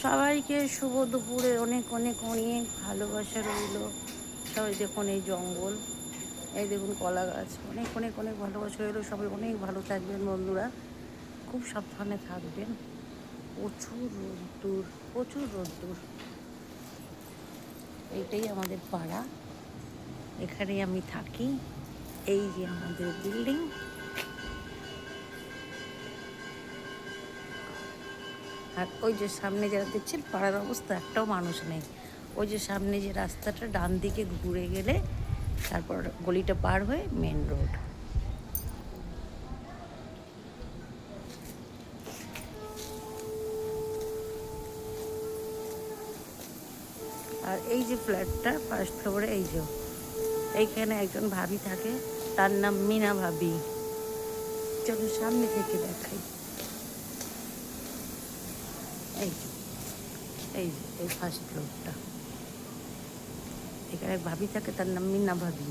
সবাইকে শুভ দুপুরে অনেক অনেক অনেক ভালোবাসা রইল। সবাই দেখুন এই জঙ্গল, এই দেখুন কলা গাছ, অনেক অনেক অনেক ভালোবাসা রইল। সবাই অনেক ভালো থাকবেন বন্ধুরা, খুব সাবধানে থাকবেন। প্রচুর রোদ্দুর, প্রচুর রোদ্দুর। এইটাই আমাদের পাড়া, এখানেই আমি থাকি। এই যে আমাদের বিল্ডিং, আর ওই যে সামনে যারা দেখছেন পাড়ার অবস্থা একটাও মানুষ নেই। ওই যে সামনে যে রাস্তাটা ডান দিকে ঘুরে গেলে তারপর গলিটা পার হয়ে মেন রোড। আর এই যে ফ্ল্যাটটা ফার্স্ট ফ্লোরে, এই যে এইখানে একজন ভাবি থাকে, তার নাম মিনা ভাবি। চলো সামনে থেকে দেখাই। এই যে এই যে এই ফার্স্ট ফ্লোরটা, এখানে ভাবি থাকে, তার নাম মিনা ভাবি।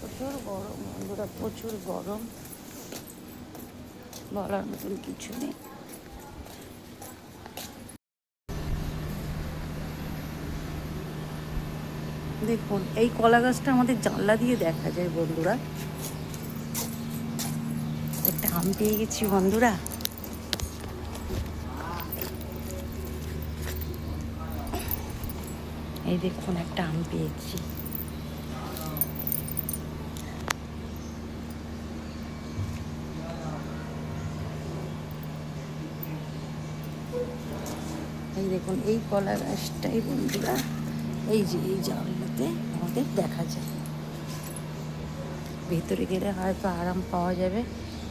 প্রচুর গরম বন্ধুরা, প্রচুর গরম, বলার মতন কিছু নেই। দেখুন এই কলা গাছটা আমাদের জানলা দিয়ে দেখা যায় বন্ধুরা। একটা আম পেয়ে গেছি বন্ধুরা। এই দেখুন একটা আম পেয়েছি। এই দেখুন এই কলা গাছটাই বন্ধুরা, এই যে এই জানলাতে আমাদের দেখা যায়। ভেতরে গেলে হয়তো আরাম পাওয়া যাবে,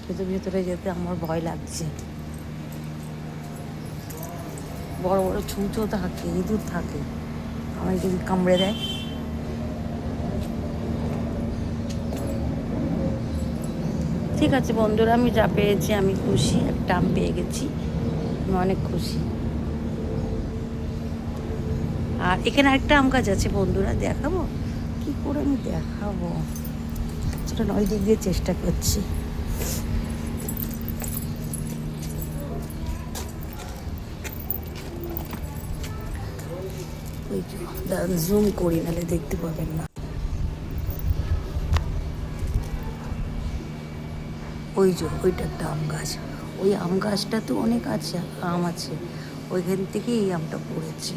কিন্তু ভেতরে যেতে আমার ভয় লাগছে। বড় বড় ছুঁচো থাকে, ইঁদুর থাকে, আমায় যদি কামড়ে দেয়। ঠিক আছে বন্ধুরা, আমি যা পেয়েছি আমি খুশি। একটা আম পেয়ে গেছি, আমি অনেক খুশি। আর এখানে একটা আম গাছ আছে বন্ধুরা, দেখাবো কি করে আমি দেখাবো, সেটা নয় দিক দিয়ে চেষ্টা করছি। ওই জুম করি, নাহলে দেখতে পাবেন না। ওই যে ওইটা একটা আম গাছ, ওই আম গাছটা তো অনেক আছে, আম আছে, ওইখান থেকে এই আমটা পড়েছে।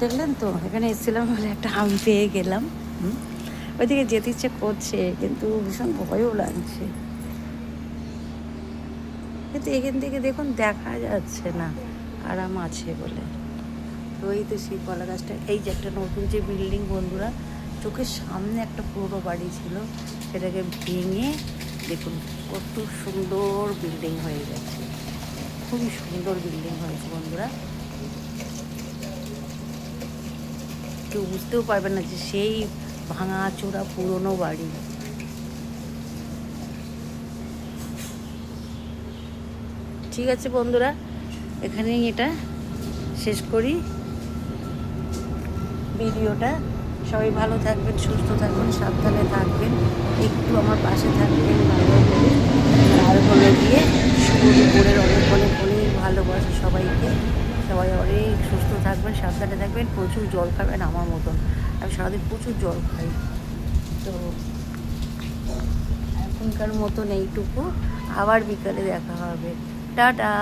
দেখলেন তো, এখানে এসেছিলাম বলে একটা আম পেয়ে গেলাম। ওইদিকে যেতে ইচ্ছে করছে, কিন্তু ভীষণ ভয়ও লাগছে। কিন্তু এখান থেকে দেখুন দেখা যাচ্ছে না আরাম আছে বলে। তো এই তো সেই কলা গাছটা, এই যে একটা নতুন যে বিল্ডিং বন্ধুরা, চোখের সামনে একটা পুরো বাড়ি ছিল, সেটাকে ভেঙে দেখুন কত সুন্দর বিল্ডিং হয়ে গেছে। খুবই সুন্দর বিল্ডিং হয়েছে বন্ধুরা, কেউ বুঝতেও পারবে না যে সেই ভাঙা চোরা পুরনো বাড়ি। ঠিক আছে বন্ধুরা, এখানেই এটা শেষ করি ভিডিওটা। সবাই ভালো থাকবেন, সুস্থ থাকবেন, সাবধানে থাকবেন, একটু আমার পাশে থাকবেন ভালো করে। আর বলে দিয়ে শুভ দুপুরের অনেক অনেক অনেক ভালোবাসা সবাইকে। সবাই অনেক সুস্থ থাকবেন, সাবধানে থাকবেন, প্রচুর জল খাবেন আমার মতন। আমি সারাদিন প্রচুর জল খাই। তো এখনকার মতন এইটুকু, আবার বিকালে দেখা হবে। টাটা।